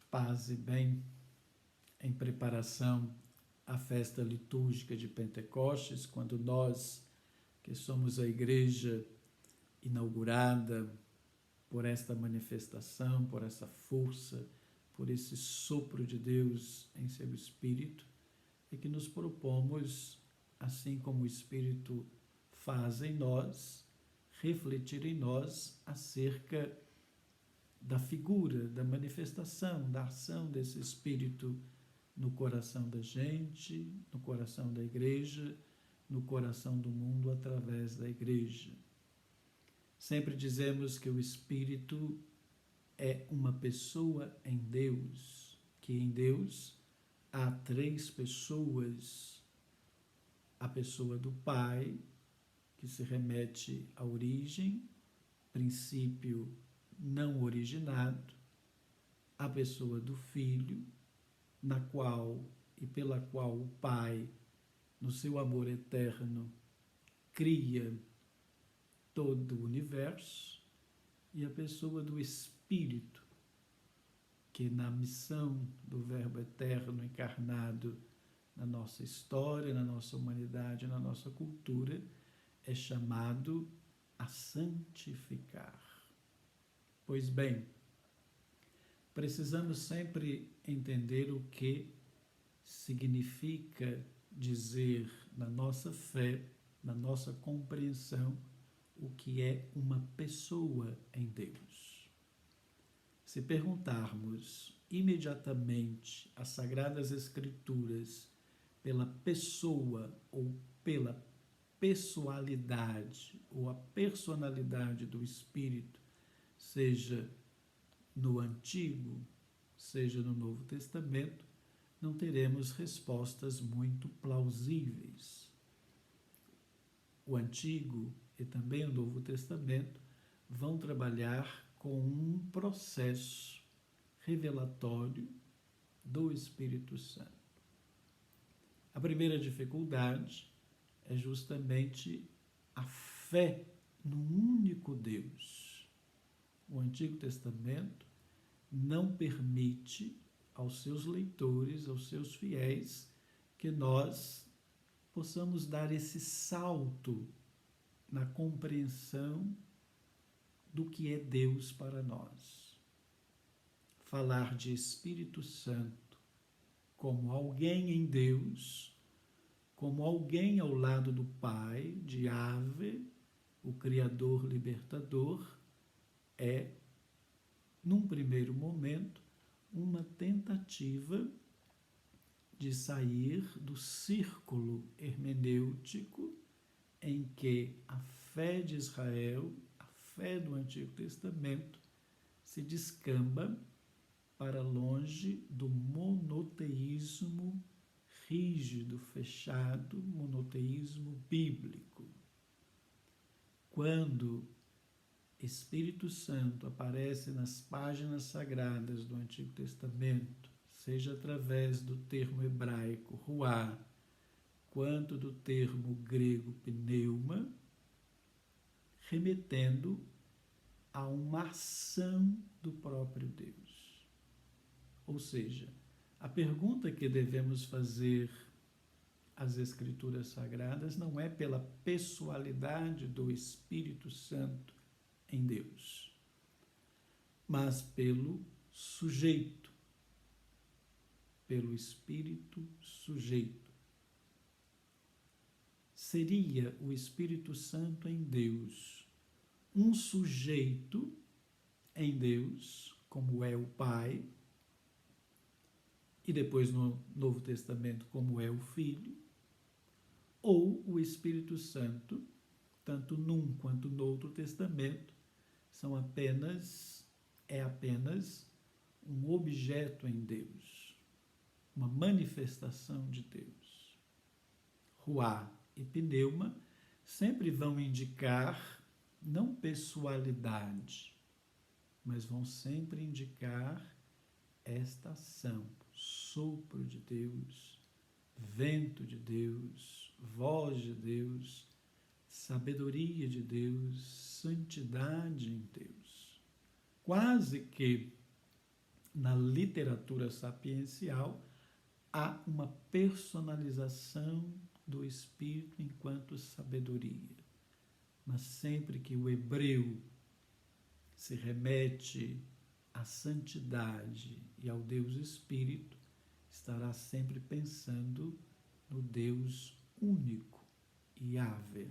Paz e bem, em preparação à festa litúrgica de Pentecostes, quando nós, que somos a igreja inaugurada por esta manifestação, por essa força, por esse sopro de Deus em seu Espírito, é que nos propomos, assim como o Espírito faz em nós, refletir em nós acerca da figura, da manifestação, da ação desse Espírito no coração da gente, no coração da igreja, no coração do mundo através da igreja. Sempre dizemos que o Espírito é uma pessoa em Deus, que em Deus há três pessoas: a pessoa do Pai, que se remete à origem, princípio não originado, a pessoa do Filho, na qual e pela qual o Pai, no seu amor eterno, cria todo o universo, e a pessoa do Espírito, que na missão do Verbo eterno encarnado na nossa história, na nossa humanidade, na nossa cultura, é chamado a santificar. Pois bem, precisamos sempre entender o que significa dizer na nossa fé, na nossa compreensão, o que é uma pessoa em Deus. Se perguntarmos imediatamente as Sagradas Escrituras pela pessoa ou pela pessoalidade ou a personalidade do Espírito, seja no Antigo, seja no Novo Testamento, não teremos respostas muito plausíveis. O Antigo e também o Novo Testamento vão trabalhar com um processo revelatório do Espírito Santo. A primeira dificuldade é justamente a fé no único Deus. O Antigo Testamento não permite aos seus leitores, aos seus fiéis, que nós possamos dar esse salto na compreensão do que é Deus para nós. Falar de Espírito Santo como alguém em Deus, como alguém ao lado do Pai, de Yahvé, o Criador libertador, é, num primeiro momento, uma tentativa de sair do círculo hermenêutico em que a fé de Israel, a fé do Antigo Testamento, se descamba para longe do monoteísmo rígido, fechado, monoteísmo bíblico. Quando Espírito Santo aparece nas páginas sagradas do Antigo Testamento, seja através do termo hebraico ruá, quanto do termo grego pneuma, remetendo a uma ação do próprio Deus. Ou seja, a pergunta que devemos fazer às Escrituras Sagradas não é pela pessoalidade do Espírito Santo em Deus, mas pelo sujeito, pelo Espírito sujeito. Seria o Espírito Santo em Deus um sujeito em Deus, como é o Pai, e depois no Novo Testamento, como é o Filho, ou o Espírito Santo, tanto num quanto no outro Testamento, é apenas um objeto em Deus, uma manifestação de Deus. Ruá e pneuma sempre vão indicar não pessoalidade, mas vão sempre indicar esta ação, sopro de Deus, vento de Deus, voz de Deus, sabedoria de Deus, santidade em Deus. Quase que na literatura sapiencial, há uma personalização do Espírito enquanto sabedoria. Mas sempre que o hebreu se remete à santidade e ao Deus Espírito, estará sempre pensando no Deus único, Yahvé,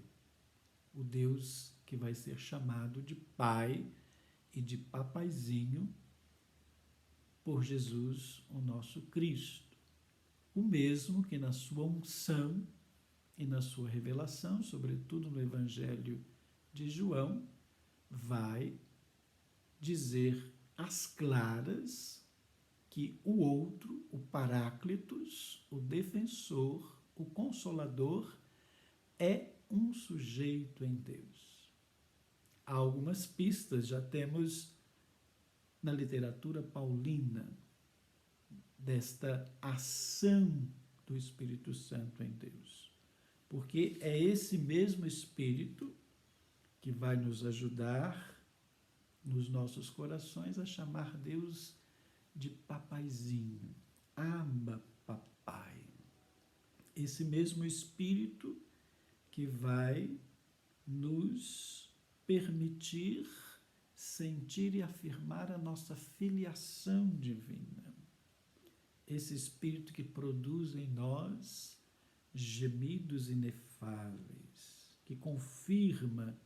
o Deus que vai ser chamado de Pai e de Papaizinho por Jesus, o nosso Cristo. O mesmo que na sua unção e na sua revelação, sobretudo no Evangelho de João, vai dizer às claras que o outro, o Paráclitos, o defensor, o consolador, é um sujeito em Deus. Há algumas pistas, já temos na literatura paulina, desta ação do Espírito Santo em Deus. Porque é esse mesmo Espírito que vai nos ajudar nos nossos corações a chamar Deus de papaizinho. Abba, papai. Esse mesmo Espírito que vai nos permitir sentir e afirmar a nossa filiação divina. Esse Espírito que produz em nós gemidos inefáveis, que confirma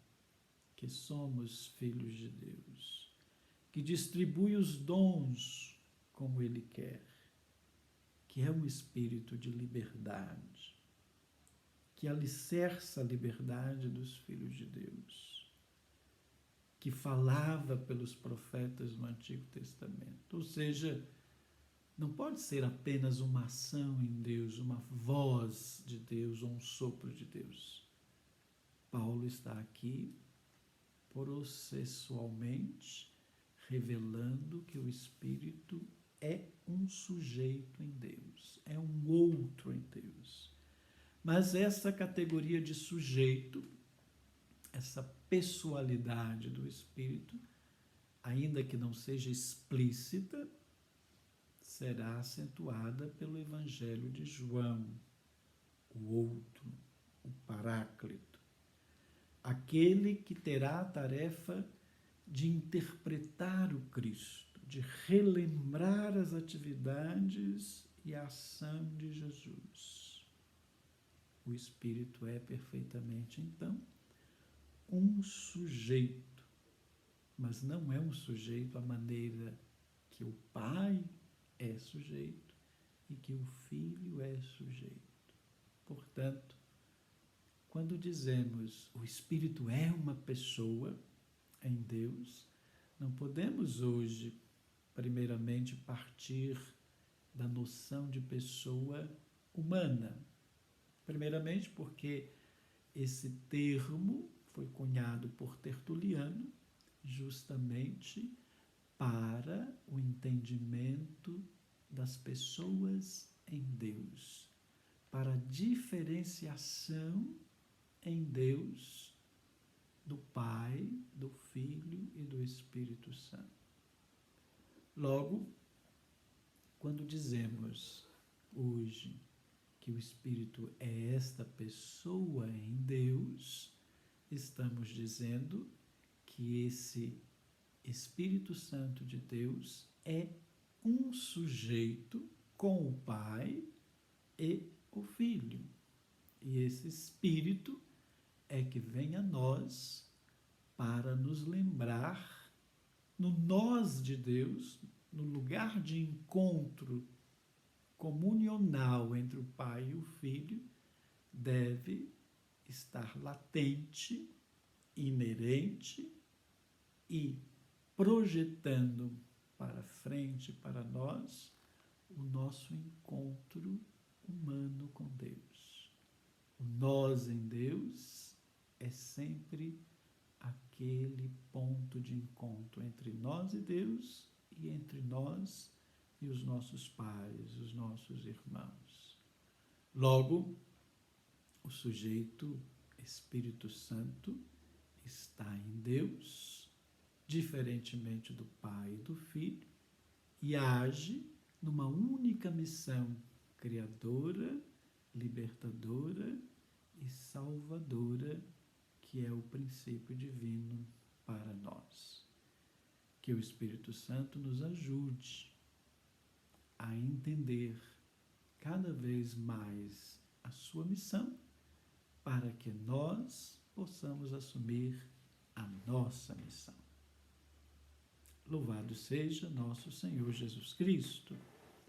que somos filhos de Deus, que distribui os dons como Ele quer, que é um espírito de liberdade, que alicerça a liberdade dos filhos de Deus, que falava pelos profetas no Antigo Testamento. Ou seja, não pode ser apenas uma ação em Deus, uma voz de Deus ou um sopro de Deus. Paulo está aqui processualmente revelando que o Espírito é um sujeito em Deus, é um outro em Deus. Mas essa categoria de sujeito, essa pessoalidade do Espírito, ainda que não seja explícita, será acentuada pelo Evangelho de João, o outro, o Paráclito, aquele que terá a tarefa de interpretar o Cristo, de relembrar as atividades e a ação de Jesus. O Espírito é perfeitamente, então, um sujeito, mas não é um sujeito à maneira que o Pai é sujeito e que o Filho é sujeito. Portanto, quando dizemos o Espírito é uma pessoa em Deus, não podemos hoje, primeiramente, partir da noção de pessoa humana. Primeiramente, porque esse termo foi cunhado por Tertuliano justamente para o entendimento das pessoas em Deus, para a diferenciação em Deus do Pai, do Filho e do Espírito Santo. Logo, quando dizemos hoje que o Espírito é esta pessoa em Deus, estamos dizendo que esse Espírito Santo de Deus é um sujeito com o Pai e o Filho. E esse Espírito é que vem a nós para nos lembrar, no nós de Deus, no lugar de encontro comunional entre o Pai e o Filho, deve estar latente, inerente e projetando para frente, para nós, o nosso encontro humano com Deus. O nós em Deus é sempre aquele ponto de encontro entre nós e Deus e entre nós e os nossos pais, os nossos irmãos. Logo, o sujeito Espírito Santo está em Deus, diferentemente do Pai e do Filho, e age numa única missão criadora, libertadora e salvadora, que é o princípio divino para nós. Que o Espírito Santo nos ajude a entender cada vez mais a sua missão, para que nós possamos assumir a nossa missão. Louvado seja nosso Senhor Jesus Cristo.